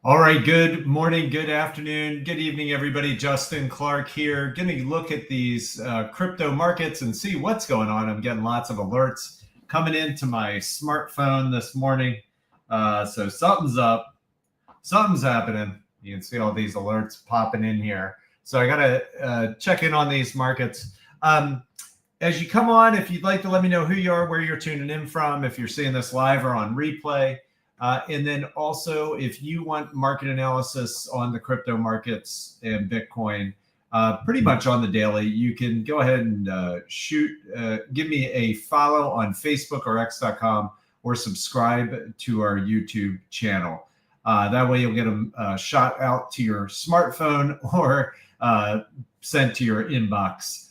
All right, good morning, good afternoon, good evening, everybody. Justin Clark here. Going to look at these crypto markets and see what's going on. I'm getting lots of alerts coming into my smartphone this morning. So something's up, something's happening. You can see all these alerts popping in here. So I got to check in on these markets. As you come on, if you'd like to let me know who you are, where you're tuning in from, if you're seeing this live or on replay. And then also, if you want market analysis on the crypto markets and Bitcoin, pretty much on the daily, you can go ahead and give me a follow on Facebook or x.com or subscribe to our YouTube channel. That way you'll get a shot out to your smartphone or sent to your inbox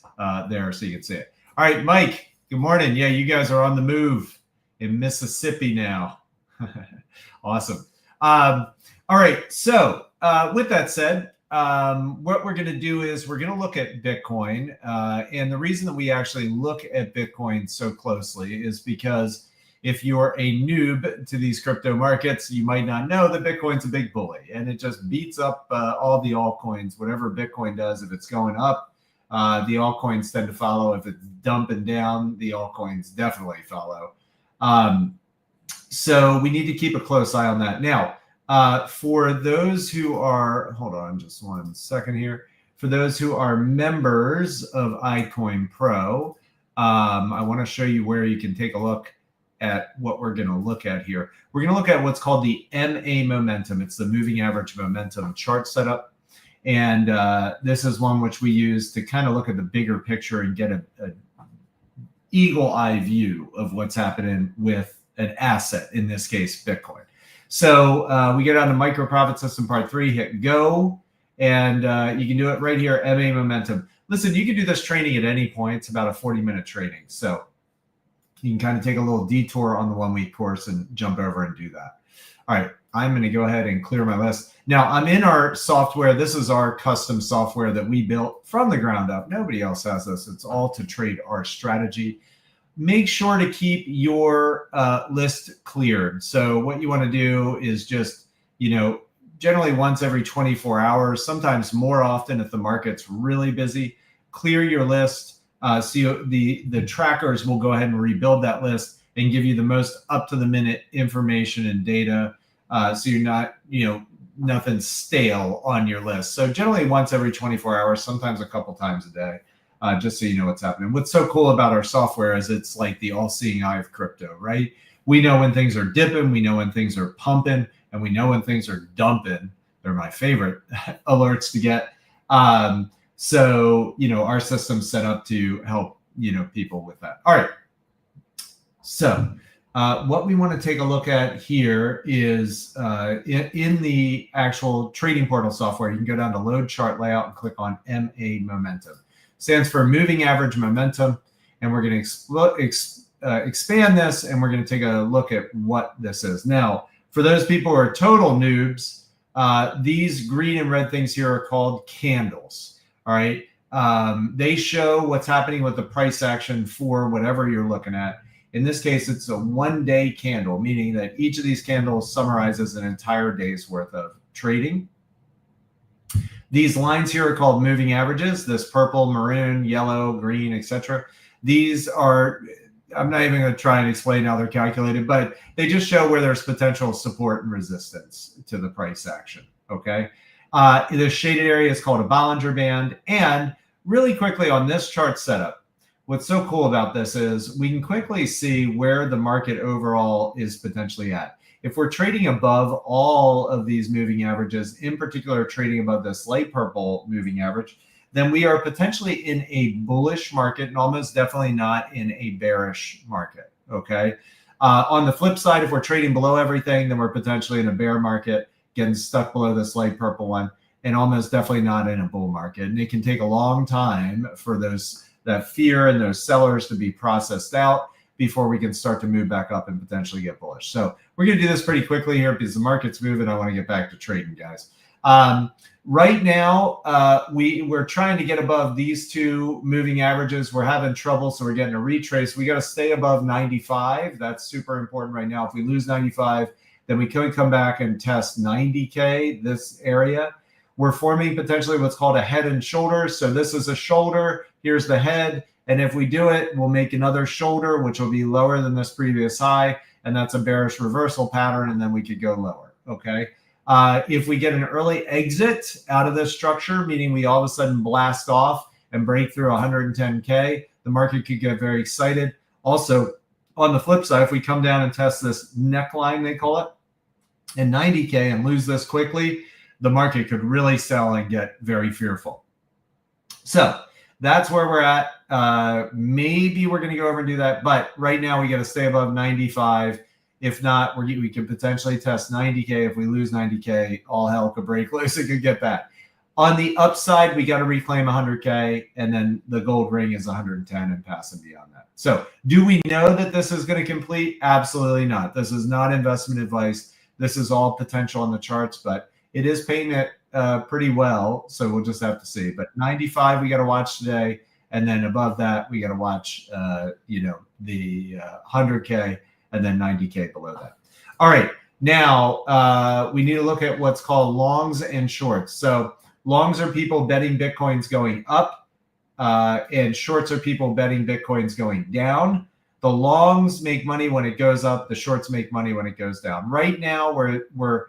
there so you can see it. All right, Mike, good morning. Yeah, you guys are on the move in Mississippi now. Awesome. All right. So with that said, what we're going to do is we're going to look at Bitcoin. And the reason that we actually look at Bitcoin so closely is because if you're a noob to these crypto markets, you might not know that Bitcoin's a big bully and it just beats up all the altcoins. Whatever Bitcoin does, if it's going up, the altcoins tend to follow. If it's dumping down, the altcoins definitely follow. So we need to keep a close eye on that. Now, for those who are, hold on just one second here. For those who are members of iCoinPro, I want to show you where you can take a look at what we're going to look at here. We're going to look at what's called the MA momentum. It's the moving average momentum chart setup. And this is one which we use to kind of look at the bigger picture and get a eagle eye view of what's happening with an asset, in this case, Bitcoin. So we get on to micro profit system part 3, hit go, and you can do it right here, MA momentum. Listen, you can do this training at any point. It's about a 40-minute training. So you can kind of take a little detour on the 1-week course and jump over and do that. All right, I'm going to go ahead and clear my list. Now, I'm in our software. This is our custom software that we built from the ground up. Nobody else has this. It's all to trade our strategy. Make sure to keep your list cleared. So what you want to do is just, generally once every 24 hours, sometimes more often if the market's really busy, clear your list. So the trackers will go ahead and rebuild that list and give you the most up-to-the-minute information and data. So you're not, nothing stale on your list. So generally once every 24 hours, sometimes a couple times a day. Just so you know what's happening. What's so cool about our software is it's like the all-seeing eye of crypto, right? We know when things are dipping, we know when things are pumping, and we know when things are dumping. They're my favorite alerts to get. So, our system's set up to help, people with that. All right. So what we want to take a look at here is in the actual trading portal software, you can go down to load chart layout and click on MA momentum. Stands for moving average momentum, and we're going to expand this, and we're going to take a look at what this is. Now, for those people who are total noobs, these green and red things here are called candles. All right, they show what's happening with the price action for whatever you're looking at. In this case, it's a 1-day candle, meaning that each of these candles summarizes an entire day's worth of trading. These lines here are called moving averages. This purple, maroon, yellow, green, etc. These are, I'm not even going to try and explain how they're calculated, but they just show where there's potential support and resistance to the price action, okay? The shaded area is called a Bollinger Band. And really quickly on this chart setup, what's so cool about this is we can quickly see where the market overall is potentially at. If we're trading above all of these moving averages, in particular trading above this light purple moving average, then we are potentially in a bullish market and almost definitely not in a bearish market, okay? On the flip side, if we're trading below everything, then we're potentially in a bear market, getting stuck below this light purple one, and almost definitely not in a bull market. And it can take a long time for that fear and those sellers to be processed out before we can start to move back up and potentially get bullish. So we're going to do this pretty quickly here because the market's moving. I want to get back to trading, guys. Right now, we're trying to get above these two moving averages. We're having trouble, so we're getting a retrace. We got to stay above 95. That's super important right now. If we lose 95, then we could come back and test 90K, this area. We're forming potentially what's called a head and shoulders. So this is a shoulder, here's the head. And if we do it, we'll make another shoulder, which will be lower than this previous high. And that's a bearish reversal pattern. And then we could go lower, okay? If we get an early exit out of this structure, meaning we all of a sudden blast off and break through 110K, the market could get very excited. Also, on the flip side, if we come down and test this neckline, they call it, and 90K and lose this quickly, the market could really sell and get very fearful. So that's where we're at. Maybe we're going to go over and do that. But right now, we got to stay above 95. If not, we can potentially test 90K. If we lose 90K, all hell could break loose. It could get bad. On the upside, we got to reclaim 100K, and then the gold ring is 110 and passing beyond that. So do we know that this is going to complete? Absolutely not. This is not investment advice. This is all potential on the charts, but it is painting it pretty well. So we'll just have to see. But 95, we got to watch today. And then above that, we got to watch, the 100K and then 90K below that. All right. Now we need to look at what's called longs and shorts. So longs are people betting Bitcoin's going up, and shorts are people betting Bitcoin's going down. The longs make money when it goes up. The shorts make money when it goes down. Right now, we're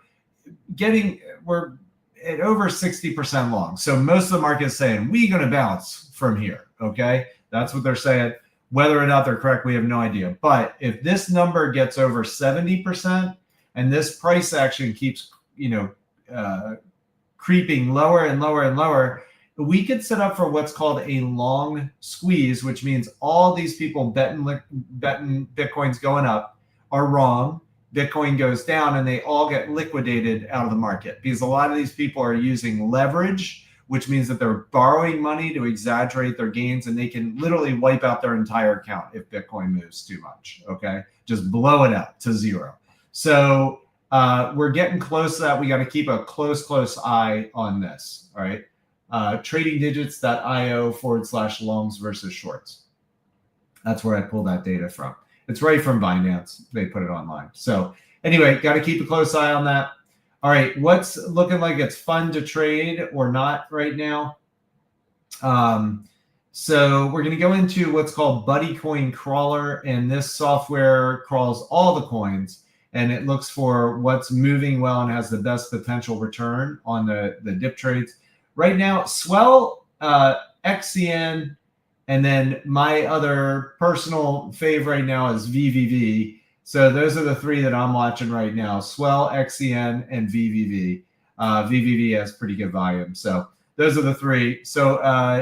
at over 60% long. So most of the market is saying we're going to bounce from here. Okay, that's what they're saying. Whether or not they're correct, we have no idea. But if this number gets over 70% and this price action keeps, creeping lower and lower and lower, we could set up for what's called a long squeeze, which means all these people betting Bitcoin's going up are wrong. Bitcoin goes down and they all get liquidated out of the market because a lot of these people are using leverage, which means that they're borrowing money to exaggerate their gains, and they can literally wipe out their entire account if Bitcoin moves too much, okay? Just blow it out to zero. So we're getting close to that. We got to keep a close eye on this, all right? tradingdigits.io/longs versus shorts. That's where I pull that data from. It's right from Binance. They put it online. So anyway, got to keep a close eye on that. All right, what's looking like it's fun to trade or not right now? So we're going to go into what's called Buddy Coin Crawler, and this software crawls all the coins, and it looks for what's moving well and has the best potential return on the dip trades. Right now, Swell, XCN, and then my other personal fave right now is VVV. So those are the three that I'm watching right now: Swell, XCN, and VVV. VVV has pretty good volume. So those are the three. So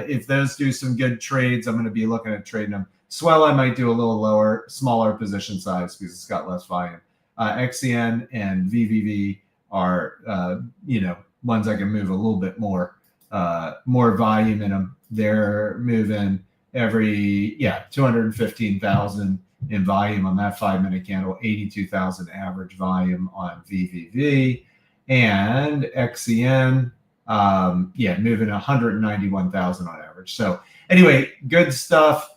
if those do some good trades, I'm going to be looking at trading them. Swell, I might do a little lower, smaller position size because it's got less volume. XCN and VVV are, ones I can move a little bit more volume in them. They're moving every 215,000 in volume on that 5-minute candle, 82,000 average volume on VVV, and XCN moving 191,000 on average. So anyway, good stuff.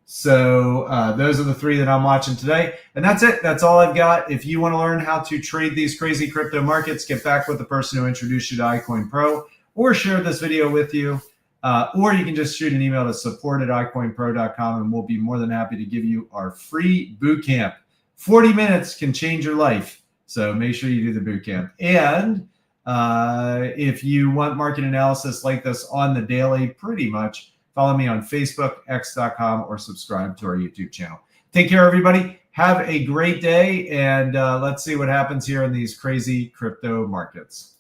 So those are the three that I'm watching today, and that's it. That's all I've got. If you want to learn how to trade these crazy crypto markets, get back with the person who introduced you to iCoinPro, or share this video with you. Or you can just shoot an email to support@iCoinPro.com, and we'll be more than happy to give you our free boot camp. 40 minutes can change your life. So make sure you do the boot camp. And if you want market analysis like this on the daily, pretty much, follow me on Facebook, x.com, or subscribe to our YouTube channel. Take care, everybody. Have a great day, and let's see what happens here in these crazy crypto markets.